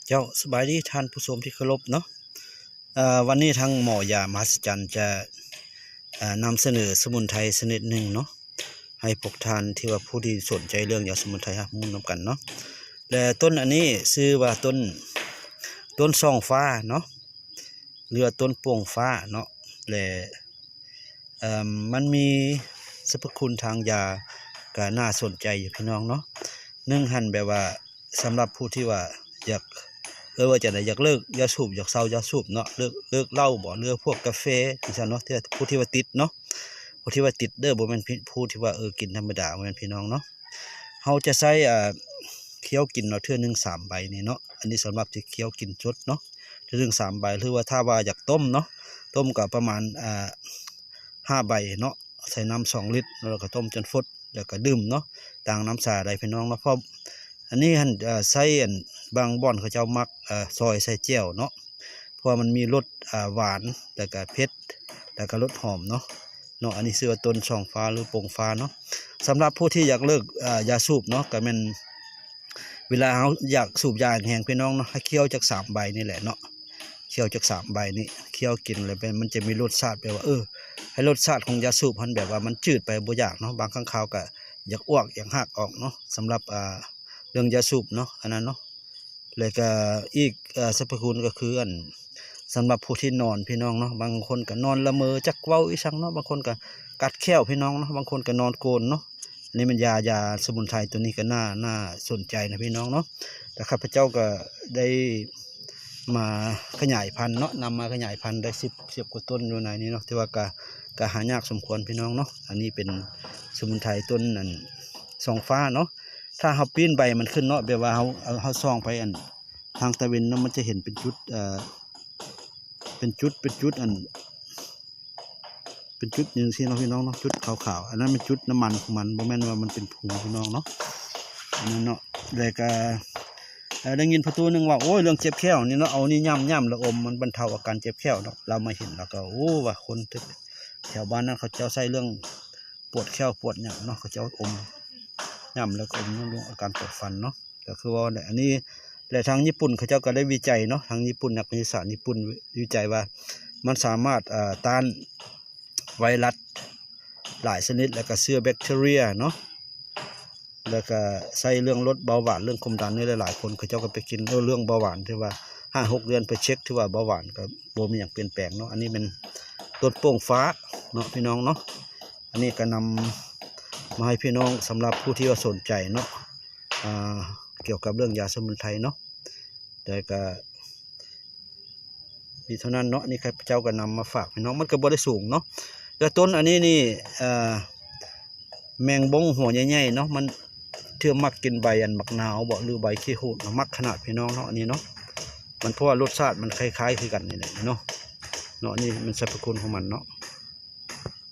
เจ้าสบายดีท่านผู้ชมที่เคารพเนาะวันนี้ทางหมอยามหัศจรรย์จะนำเสนอสมุนไพรชนิดหนึ่งเนาะให้พวกท่านที่ว่าผู้ที่สนใจเรื่องยาสมุนไพรครับมุ่งนำกันเนาะและต้นอันนี้ชื่อว่าต้นซองฟ้าเนาะหรือต้นโป่งฟ้าเนาะและมันมีสรรพคุณทางยาก็น่าสนใจอยู่พี่น้องเนาะหั่นแบบว่าสำหรับผู้ที่ว่าอยากว่าจะได้อยากเลิกยาสูบอยากเศร้ายาสูบเนาะเลิกเหล้าบ่เลิกพวกกาแฟจังซั่นเนาะที่ผู้ที่ว่าติดเนาะผู้ที่ว่าติดบ่แม่นผู้ที่ว่ากินธรรมดาบ่แม่นพี่น้องเนาะเฮาจะใช้เคี้ยวกินเนาะเทื่อนึง3 ใบนี่เนาะอันนี้สำหรับที่เคี้ยวกินสดเนาะเทื่อนึง3 ใบหรือว่าถ้าว่าอยากต้มเนาะต้มก็ประมาณ5 ใบเนาะใส่น้ำ2 ลิตรแล้วก็ต้มจนฟดแล้วก็ดื่มเนาะต่างน้ำสาได้พี่น้องเนาะเพราะอันนี้หั่นใส่บางบ่อนเขาเจ้ามักซอยใส่แจ่วเนาะเพราะมันมีรสหวานแล้วก็เผ็ดแล้วก็รสหอมเนาะอันนี้ชื่อว่าต้นช่องฟ้าหรือโป่งฟ้าเนาะสำหรับผู้ที่อยากเลิกยาสูบเนาะก็แม่นเวลาเขาอยากสูบยาแห้งพี่น้องเนาะให้เคี้ยวจาก3 ใบนี่แหละเนาะเคี้ยวจาก3 ใบนี่เคี้ยวกินเลยมันจะมีรสชาติแบบว่าให้รสชาติของยาสูบมันแบบว่ามันจืดไปบ่อยากเนาะบางครั้งคราวก็อยากอ้วกอยากหักออกเนาะสำหรับเรื่องยาสูบเนาะอันนั้นเนาะแล้วก็อีกสรรพคุณก็คือสำหรับผู้ที่นอนพี่น้องเนาะบางคนก็นอนละเมอจักเว้าอีสังเนาะบางคนก็กัดแข้วพี่น้องเนาะบางคนก็นอนโกนเนาะอันนี้มันยาสมุนไพรตัวนี้ก็น่าสนใจนะพี่น้องเนาะแต่ข้าพเจ้าก็ได้มาขยายพันธุ์เนาะนำมาขยายพันธุ์ได้10 กว่าต้นอยู่ในนี้เนาะที่ว่าก็หายากสมควรพี่น้องเนาะอันนี้เป็นสมุนไพรต้นซองฟ้าเนาะถ้าเขาปีนใบมันขึ้นเนาะแบบว่าเขาส่องไปทางตะเวนเนาะมันจะเห็นเป็นจุดเป็นจุดอย่างที่เนาะพี่น้องเนาะจุดขาวๆอันนั้นเป็นจุดน้ำมันของมันบ่แม่นว่ามันเป็นผงพี่น้องเนาะอันนั้นเนาะแล้วก็ได้ยินประตูนึงว่าโอ้ยเรื่องเจ็บแข้วนี่เนาะเอานี่ย่ำละอมมันบรรเทาอาการเจ็บแข้วเนาะเรามาเห็นแล้วก็ว่าคนแถวบ้านนั้นเขาเจ้าใช้เรื่องปวดแข้วปวดเนี่ยเนาะเขาเจ้าอมย่ำแล้วก็อมลงอาการปวดฟันเนาะก็คือว่าอันนี้แต่ทางญี่ปุ่นเขาเจ้าก็ได้วิจัยเนาะทางญี่ปุ่นนักวิทยาศาสตร์ญี่ปุ่นวิจัยว่ามันสามารถต้านไวรัสหลายชนิดแล้วก็เชื้อแบคทีเรียเนาะแล้วก็ใส่เรื่องลดเบาหวานเรื่องความดันนี่หลายๆคนเขาเจ้าก็ไปกินเรื่องเบาหวานที่ว่า5-6 เดือนไปเช็คที่ว่าเบาหวานก็บ่มีอย่างเปลี่ยนแปลงเนาะอันนี้เป็นต้นโป่งฟ้าเนาะพี่น้องเนาะอันนี้ก็นำมาให้พี่น้องสำหรับผู้ที่ว่าสนใจเนาะเกี่ยวกับเรื่องยาสมุนไพรเนาะแต่ก็มีเท่านั้นเนาะนี่ข้าพเจ้าก็นำมาฝากพี่น้องมันก็บ่ได้สูงเนาะแต่ต้นอันนี้นี่แมงบงหัวใหญ่ๆเนาะมันเทื่อมักกินใบมักนาวบ่หรือใบขี้หูดมักขนาดพี่น้องเนาะอันนี้เนาะมันเพราะว่ารสชาติมันคล้ายๆคือกันนี่แหละเนาะนี่มันสรรพคุณของมันเนาะ